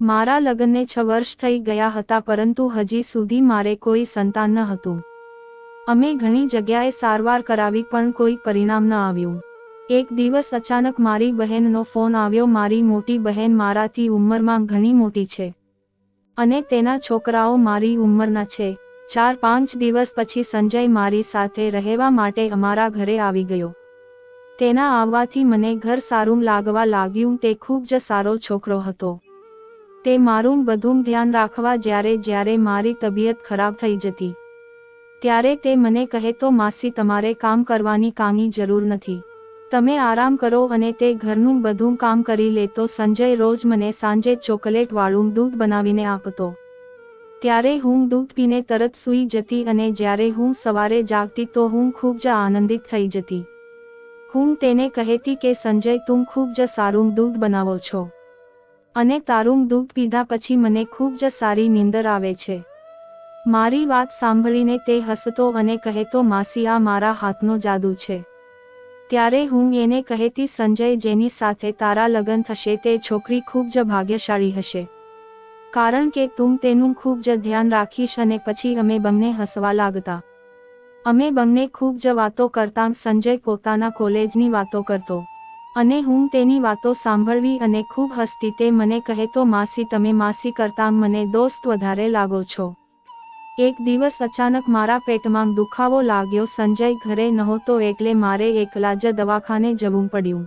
મારા લગ્નને 6 વર્ષ થઈ ગયા હતા, પરંતુ હજી સુધી મારે કોઈ સંતાન ન હતું. અમે ઘણી જગ્યાએ સારવાર કરાવી પણ કોઈ પરિણામ ન આવ્યું. એક દિવસ અચાનક મારી બહેનનો ફોન આવ્યો. મારી મોટી બહેન મારાથી ઉંમરમાં ઘણી મોટી છે અને તેના છોકરાઓ મારી ઉંમરના છે. 4-5 દિવસ પછી સંજય મારી સાથે રહેવા માટે અમારા ઘરે આવી ગયો. તેના આવવાથી મને ઘર સારું લાગવા લાગ્યું. તે ખૂબ જ સારો છોકરો હતો. તે મારું બધું ધ્યાન રાખવા જ્યારે મારી તબિયત ખરાબ થઈ જતી ત્યારે તે મને કહેતો, માસી તમારે કામ કરવાની કાંઈ જરૂર નથી, તમે આરામ કરો, અને તે ઘરનું બધું કામ કરી લેતો. સંજય રોજ મને સાંજે ચોકલેટ વાળું દૂધ બનાવીને આપતો. ત્યારે હું દૂધ પીને તરત સૂઈ જતી અને જ્યારે હું સવારે જાગતી તો હું ખૂબ જ આનંદિત થઈ જતી. હું તેને કહેતી કે સંજય તું ખૂબ જ સારું દૂધ બનાવો છો અને તારું દૂધ પીધા પછી મને ખૂબ જ સારી નીંદર આવે છે. મારી વાત સાંભળીને તે હસતો અને કહેતો, માસી આ મારા હાથનો જાદુ છે. ત્યારે હું એને કહેતી, સંજય જેની સાથે તારા લગ્ન થશે તે છોકરી ખૂબ જ ભાગ્યશાળી હશે, કારણ કે તું તેનું ખૂબ જ ધ્યાન રાખીશ. અને પછી અમે બંને હસવા લાગતા. અમે બંને ખૂબ જ વાતો કરતા. સંજય પોતાના કોલેજની વાતો કરતો અને હું તેની વાતો સાંભળવી અને ખૂબ હસતી. તે મને કહેતો, માસી તમે માસી કરતાં મને દોસ્ત વધારે લાગો છો. એક દિવસ અચાનક મારા પેટમાં દુખાવો લાગ્યો. સંજય ઘરે નહોતો એટલે મારે એકલા જ દવાખાને જવું પડ્યું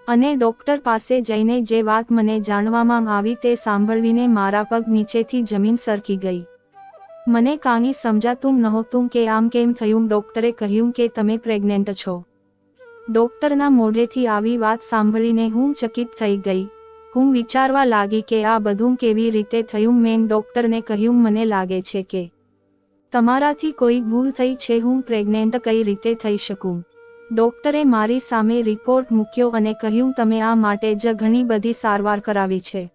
અને ડોક્ટર પાસે જઈને જે વાત મને જાણવામાં આવી તે સાંભળવીને મારા પગ નીચેથી જમીન સરકી ગઈ. મને કાંઈ સમજાતું નહોતું કે આમ કેમ થયું. ડોક્ટરે કહ્યું કે તમે પ્રેગ્નેન્ટ છો. ડોક્ટરના મોઢેથી આવી વાત સાંભળીને હું ચકિત થઈ ગઈ. હું વિચારવા લાગી કે આ બધું કેવી રીતે થયું. મેં ડોક્ટરને કહ્યું, મને લાગે છે કે તમારાથી કોઈ ભૂલ થઈ છે. હું પ્રેગ્નેન્ટ કઈ રીતે થઈ શકું? ડોક્ટરે મારી સામે રિપોર્ટ મૂક્યો અને કહ્યું, તમે આ માટે જ ઘણી બધી સારવાર કરાવી છે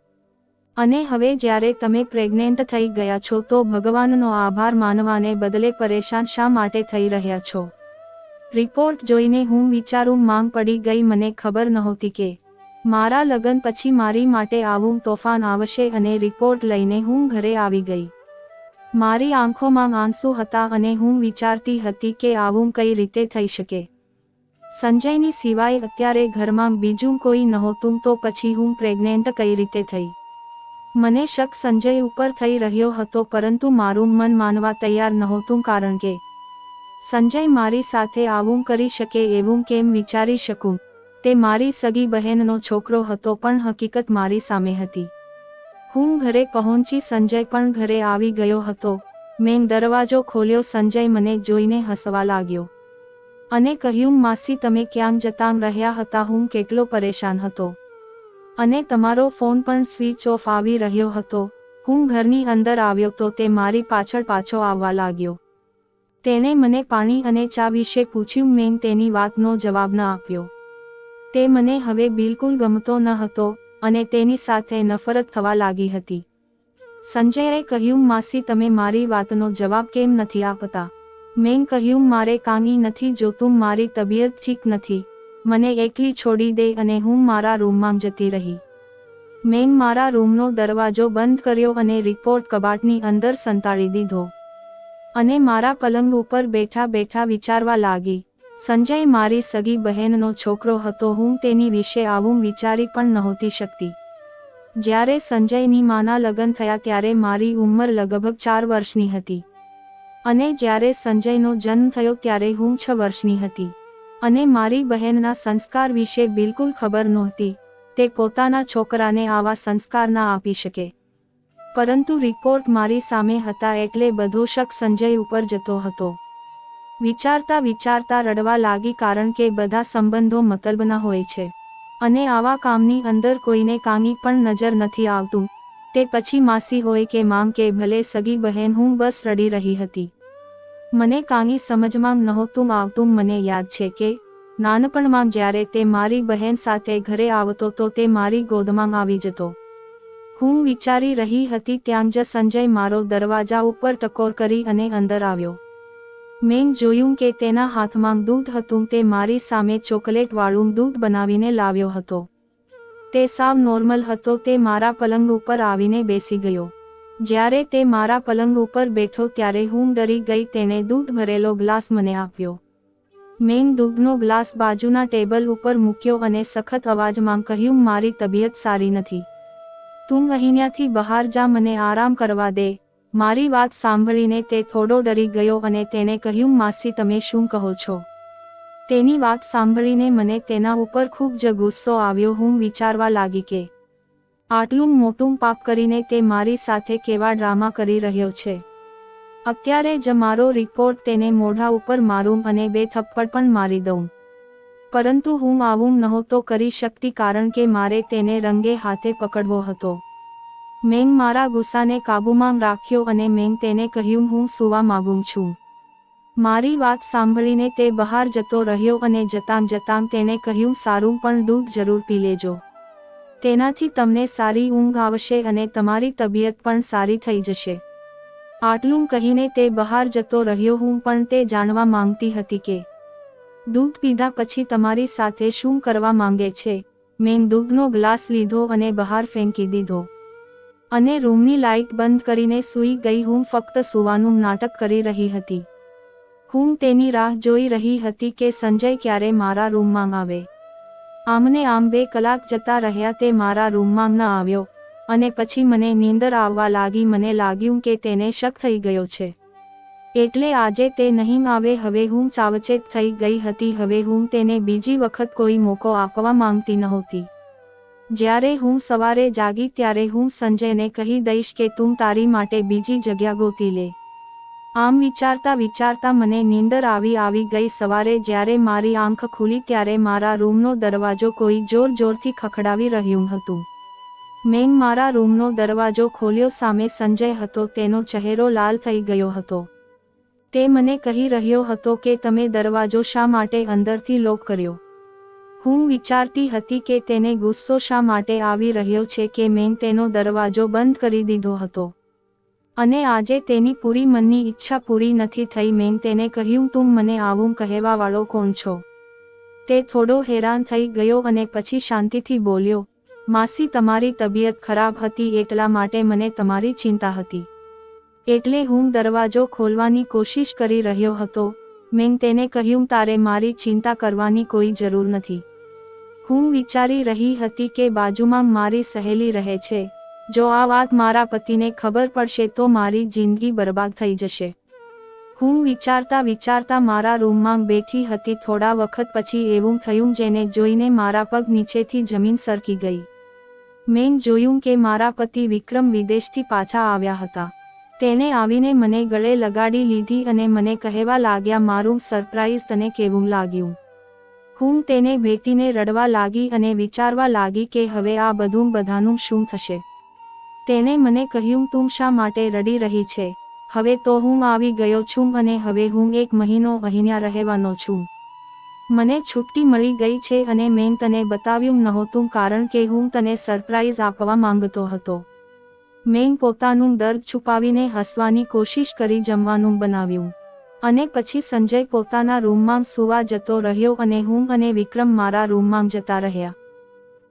અને હવે જ્યારે તમે પ્રેગ્નેન્ટ થઈ ગયા છો તો ભગવાનનો આભાર માનવાને બદલે પરેશાન શા માટે થઈ રહ્યા છો? રિપોર્ટ જોઈને હું વિચારું માંગ પડી ગઈ. મને ખબર નહોતી કે મારા લગ્ન પછી મારી માટે આવું તોફાન આવશે અને રિપોર્ટ લઈને હું ઘરે આવી ગઈ. મારી આંખોમાં આંસુ હતા અને હું વિચારતી હતી કે આવું કઈ રીતે થઈ શકે. સંજયની સિવાય અત્યારે ઘરમાં બીજું કોઈ નહોતું તો પછી હું પ્રેગ્નેન્ટ કઈ રીતે થઈ? મને શક સંજય ઉપર થઈ રહ્યો હતો, પરંતુ મારું મન માનવા તૈયાર નહોતું, કારણ કે સંજય મારી સાથે આવું કરી શકે એવું કેમ વિચારી શકું? તે મારી સગી બહેનનો છોકરો હતો પણ હકીકત મારી સામે હતી. હું ઘરે પહોંચી. સંજય પણ ઘરે આવી ગયો હતો. મેં દરવાજો ખોલ્યો. સંજય મને જોઈને હસવા લાગ્યો અને કહ્યું, માસી તમે ક્યાં જતા રહ્યા હતા? હું કેટલો પરેશાન હતો અને તમારો ફોન પણ સ્વિચ ઓફ આવી રહ્યો હતો. હું ઘરની અંદર આવ્યો તો તે મારી પાછળ પાછો આવવા લાગ્યો. તેણે મને પાણી અને ચા વિશે પૂછ્યું. મેં તેની વાતનો જવાબ ન આપ્યો. તે મને હવે બિલકુલ ગમતો ન હતો અને તેની સાથે નફરત થવા લાગી હતી. સંજયે કહ્યું, માસી તમે મારી વાતનો જવાબ કેમ નથી આપતા? મેં કહ્યું, મારે કાંઈ નથી જોતું, મારી તબિયત ઠીક નથી, મને એકલી છોડી દે, અને હું મારા રૂમમાં જતી રહી. મેં મારા રૂમનો દરવાજો બંધ કર્યો અને રિપોર્ટ કબાટની અંદર સંતાડી દીધો અને મારા પલંગ ઉપર બેઠા બેઠા વિચારવા લાગી. સંજય મારી સગી બહેનનો છોકરો હતો. હું તેની વિશે આવું વિચારી પણ નહોતી શકતી. જ્યારે સંજયની માના લગ્ન થયા ત્યારે મારી ઉંમર લગભગ 4 વર્ષની હતી અને જ્યારે સંજયનો જન્મ થયો ત્યારે હું 6 વર્ષની હતી અને મારી બહેનના સંસ્કાર વિશે બિલકુલ ખબર નહોતી. તે પોતાના છોકરાને આવા સંસ્કાર ના આપી શકે, પરંતુ રિપોર્ટ મારી સામે હતા એટલે બધો શક સંજય ઉપર જતો હતો. વિચારતા વિચારતા રડવા લાગી, કારણ કે બધા સંબંધો મતલબના હોય છે અને આવા કામની અંદર કોઈને કાંઈ પણ નજર નથી આવતું. તે પછી માસી હોય કે માંગ કે ભલે સગી બહેન, હું બસ રડી રહી હતી. મને કાંઈ સમજમાં નહોતું આવતું. મને યાદ છે કે નાનપણમાં જ્યારે તે મારી બહેન સાથે ઘરે આવતો તો તે મારી ગોદમાં આવી જતો. હું વિચારી રહી હતી ત્યાં જ સંજય મારો દરવાજા ઉપર ટકોર કરી અને અંદર આવ્યો. મેં જોયું કે તેના હાથમાં દૂધ હતું. તે મારી સામે ચોકલેટ વાળું દૂધ બનાવીને લાવ્યો હતો. તે સાવ નોર્મલ હતો. તે મારા પલંગ ઉપર આવીને બેસી ગયો. જ્યારે તે મારા પલંગ ઉપર બેઠો ત્યારે હું ડરી ગઈ. તેણે દૂધ ભરેલો ગ્લાસ મને આપ્યો. મેં દૂધનો ગ્લાસ બાજુના ટેબલ ઉપર મૂક્યો અને સખત અવાજમાં કહ્યું, મારી તબિયત સારી નથી. તું અહીંયાથી બહાર જા, મને આરામ કરવા દે. મારી વાત સાંભળીને તે થોડો ડરી ગયો અને તેણે કહ્યું, માસી તમે શું કહો છો? તેની વાત સાંભળીને મને તેના ઉપર ખૂબ જ ગુસ્સો આવ્યો. હું વિચારવા લાગી કે આટલું મોટું પાપ કરીને તે મારી સાથે કેવા ડ્રામા કરી રહ્યો છે. અત્યારે જ મારો રિપોર્ટ તેને મોઢા ઉપર મારું અને 2 થપ્પડ પણ મારી દઉં. પરંતુ હું આવું નહોતો કરી શકતી કારણ કે મારે તેને રંગે હાથે પકડવો હતો. મેં મારા ગુસ્સાને કાબૂમાં રાખ્યો અને મેં તેને કહ્યું, હું સૂવા માંગુ છું. મારી વાત સાંભળીને તે બહાર જતો રહ્યો અને જતાં જતાં તેણે કહ્યું, સારું, પણ દૂધ જરૂર પી લેજો. તેનાથી તમને સારી ઊંઘ આવશે અને તમારી તબિયત પણ સારી થઈ જશે. આટલું કહીને તે બહાર જતો રહ્યો. હું પણ તે જાણવા માંગતી હતી કે દૂધ પીધા પછી તમારી સાથે શું કરવા માંગે છે. મેં દૂધનો ગ્લાસ લીધો અને બહાર ફેંકી દીધો અને રૂમની લાઇટ બંધ કરીને સૂઈ ગઈ. હું ફક્ત સૂવાનું નાટક કરી રહી હતી. હું તેની રાહ જોઈ રહી હતી કે સંજય ક્યારે મારા રૂમમાં આવે. આમને આમ 2 કલાક જતા રહ્યા. તે મારા રૂમમાં ન આવ્યો અને પછી મને નીંદર આવવા લાગી. મને લાગ્યું કે તેને શક થઈ ગયો છે, એટલે આજે તે નહીં આવે. હવે હું સાવચેત થઈ ગઈ હતી. હવે હું તેને બીજી વખત કોઈ મોકો આપવા માંગતી નહોતી. જ્યારે હું સવારે જાગી ત્યારે હું સંજયને કહી દઈશ કે તું તારી માટે બીજી જગ્યા ગોતી લે. આમ વિચારતા વિચારતા મને નીંદર આવી ગઈ. સવારે જ્યારે મારી આંખ ખુલી ત્યારે મારા રૂમનો દરવાજો કોઈ જોર જોરથી ખખડાવી રહ્યું હતું. મેં મારા રૂમનો દરવાજો ખોલ્યો. સામે સંજય હતો. તેનો ચહેરો લાલ થઈ ગયો હતો. તે મને કહી રહ્યો હતો કે તમે દરવાજો શા માટે અંદરથી લોક કર્યો. હું વિચારતી હતી કે તેને ગુસ્સો શા માટે આવી રહ્યો છે કે મેં તેનો દરવાજો બંધ કરી દીધો હતો અને આજે તેની પૂરી મનની ઈચ્છા પૂરી નથી થઈ. મેં તેને કહ્યું, તું મને આવું કહેવાવાળો કોણ છો? તે થોડો હેરાન થઈ ગયો અને પછી શાંતિથી બોલ્યો, માસી તમારી તબિયત ખરાબ હતી એટલા માટે મને તમારી ચિંતા હતી, એટલે હું દરવાજો ખોલવાની કોશિશ કરી રહ્યો હતો. મેં તેને કહ્યું, તારે મારી ચિંતા કરવાની કોઈ જરૂર નથી. હું વિચારી રહી હતી કે બાજુમાં મારી સહેલી રહે છે. જો આ વાત મારા પતિને ખબર પડશે તો મારી જિંદગી બરબાદ થઈ જશે. હું વિચારતા વિચારતા મારા રૂમમાં બેઠી હતી. થોડા વખત પછી એવું થયું જેને જોઈને મારા પગ નીચેથી જમીન સરકી ગઈ. મેં જોયું કે મારા પતિ વિક્રમ વિદેશથી પાછા આવ્યા હતા. તેને આવીને મને ગળે લગાડી લીધી અને મને કહેવા લાગ્યા, મારું સરપ્રાઈઝ તને કેવું લાગ્યું? હું તેને ભેટીને રડવા લાગી અને વિચારવા લાગી કે હવે આ બધાનું શું થશે. તેને મને કહ્યું, તું શા માટે રડી રહી છે? હવે તો હું આવી ગયો છું અને હવે હું 1 મહિનો અહીંયા રહેવાનો છું. મને છુટ્ટી મળી ગઈ છે અને મેં તને બતાવ્યું નહોતું કારણ કે હું તને સરપ્રાઈઝ આપવા માંગતો હતો. મેં પોતાનું દર્દ છુપાવીને હસવાની કોશિશ કરી જમવાનું બનાવ્યું અને પછી સંજય પોતાના રૂમમાં સૂવા જતો રહ્યો અને હું અને વિક્રમ મારા રૂમમાં જતા રહ્યા.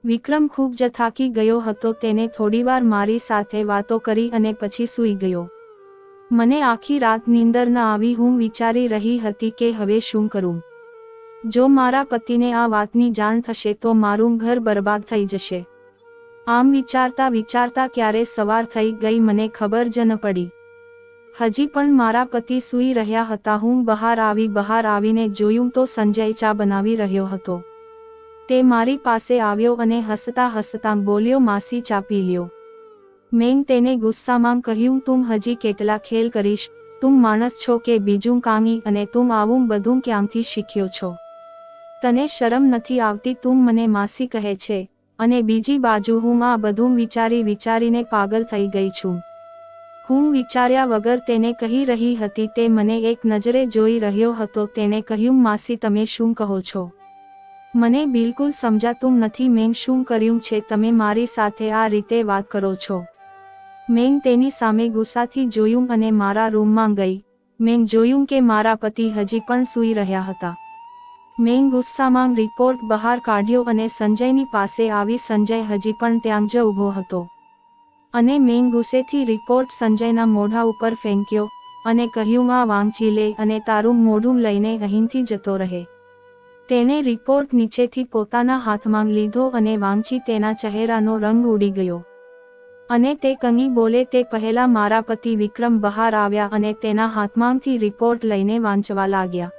વિક્રમ ખૂબ જ થાકી ગયો હતો. તેને થોડીવાર મારી સાથે વાતો કરી અને પછી સૂઈ ગયો. મને આખી રાત નીંદર ન આવી. હું વિચારી રહી હતી કે હવે શું કરું. જો મારા પતિને આ વાતની જાણ થશે તો મારું ઘર બરબાદ થઈ જશે. આમ વિચારતા વિચારતા ક્યારે સવાર થઈ ગઈ મને ખબર જ ન પડી. હજી પણ મારા પતિ સૂઈ રહ્યા હતા. હું બહાર આવીને જોયું તો સંજય ચા બનાવી રહ્યો હતો. તે મારી પાસે આવ્યો અને હસતા હસતા બોલ્યો, માસી ચા પી લ્યો. મેં તેને ગુસ્સામાં કહ્યું, તું હજી કેટલા ખેલ કરીશ? તું માણસ છો કે બીજું કાંઈ? અને તું આવું બધું ક્યાંથી શીખ્યો છો? તને શરમ નથી આવતી? તું મને માસી કહે છે અને બીજી બાજુ હું આ બધું વિચારીને પાગલ થઈ ગઈ છું. હું વિચાર્યા વગર તેને કહી રહી હતી. તે મને એક નજરે જોઈ રહ્યો હતો. તેણે કહ્યું, માસી તમે શું કહો છો? મને બિલકુલ સમજાતું નથી. મેં શું કર્યું છે તમે મારી સાથે આ રીતે વાત કરો છો? મેં તેની સામે ગુસ્સાથી જોયું અને મારા રૂમમાં ગઈ. મેં જોયું કે મારા પતિ હજી પણ સૂઈ રહ્યા હતા. મેંગ ગુસ્સામાં રિપોર્ટ બહાર કાઢ્યો અને સંજયની પાસે આવી. સંજય હજી પણ ત્યાં જ ઊભો હતો અને મેંગ ગુસ્સેથી રિપોર્ટ સંજયના મોઢા ઉપર ફેંક્યો અને કહ્યું, આ વાંચી લે અને તારું મોઢું લઈને અહીંથી જતો રહે. તેણે રિપોર્ટ નીચેથી પોતાના હાથમાં લીધો અને વાંચી. તેના ચહેરાનો રંગ ઉડી ગયો અને તે કંઈ બોલે તે પહેલા મારા પતિ વિક્રમ બહાર આવ્યા અને તેના હાથમાંથી રિપોર્ટ લઈને વાંચવા લાગ્યા.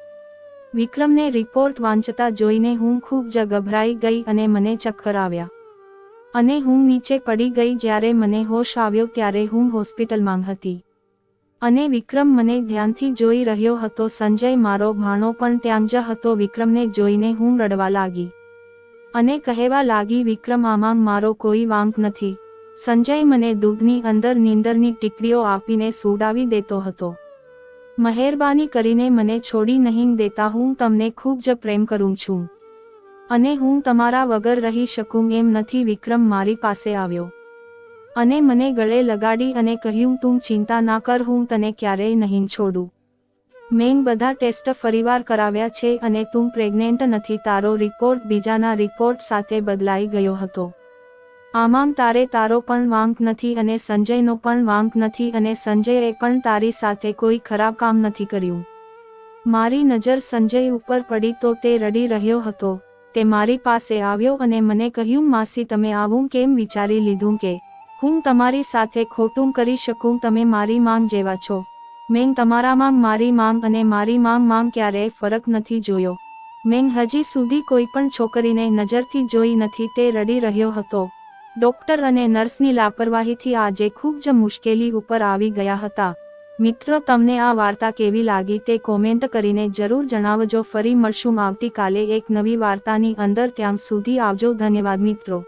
વિક્રમને રિપોર્ટ વાંચતા જોઈને હું ખૂબ જ ગભરાઈ ગઈ અને મને ચક્કર આવ્યા અને હું નીચે પડી ગઈ. જ્યારે મને હોશ આવ્યો ત્યારે હું હોસ્પિટલમાં હતી અને વિક્રમ મને ધ્યાનથી જોઈ રહ્યો હતો. સંજય મારો ભાણો પણ ત્યાં જ હતો. વિક્રમને જોઈને હું રડવા લાગી અને કહેવા લાગી, વિક્રમ, આમાં મારો કોઈ વાંક નથી. સંજય મને દૂધની અંદર નીંદરની ટીકડીઓ આપીને સુડાવી દેતો હતો. મહેરબાની કરીને મને છોડી નહીં દેતા. હું તમને ખૂબ જ પ્રેમ કરું છું અને હું તમારા વગર રહી શકું એમ નથી. વિક્રમ મારી પાસે આવ્યો અને મને ગળે લગાડી અને કહ્યું, તું ચિંતા ના કર, હું તને ક્યારેય નહીં છોડું. મેં બધા ટેસ્ટ ફરીવાર કરાવ્યા છે અને તું પ્રેગ્નેન્ટ નથી. તારો રિપોર્ટ બીજાના રિપોર્ટ સાથે બદલાઈ ગયો હતો. આમાં તારો પણ વાંક નથી અને સંજયનો પણ વાંક નથી અને સંજયે પણ તારી સાથે કોઈ ખરાબ કામ નથી કર્યું. મારી નજર સંજય ઉપર પડી તો તે રડી રહ્યો હતો. તે મારી પાસે આવ્યો અને મને કહ્યું, માસી, તમે આવું કેમ વિચારી લીધું કે હું તમારી સાથે ખોટું કરી શકું? તમે મારી માંગ જેવા છો. મેં તમારા માંગ, મારી માંગ અને મારી માંગ ક્યારેય ફરક નથી જોયો. મેં હજી સુધી કોઈ પણ છોકરીને નજરથી જોઈ નથી. તે રડી રહ્યો હતો. ડોક્ટર અને નર્સની લાપરવાહીથી આજે ખૂબ જ મુશ્કેલી ઉપર આવી ગયા હતા. મિત્રો, તમને આ વાર્તા કેવી લાગી તે કોમેન્ટ કરીને જરૂર જણાવજો. ફરી મળશું આવતીકાલે એક નવી વાર્તાની અંદર. ત્યાં સુધી આવજો. ધન્યવાદ મિત્રો.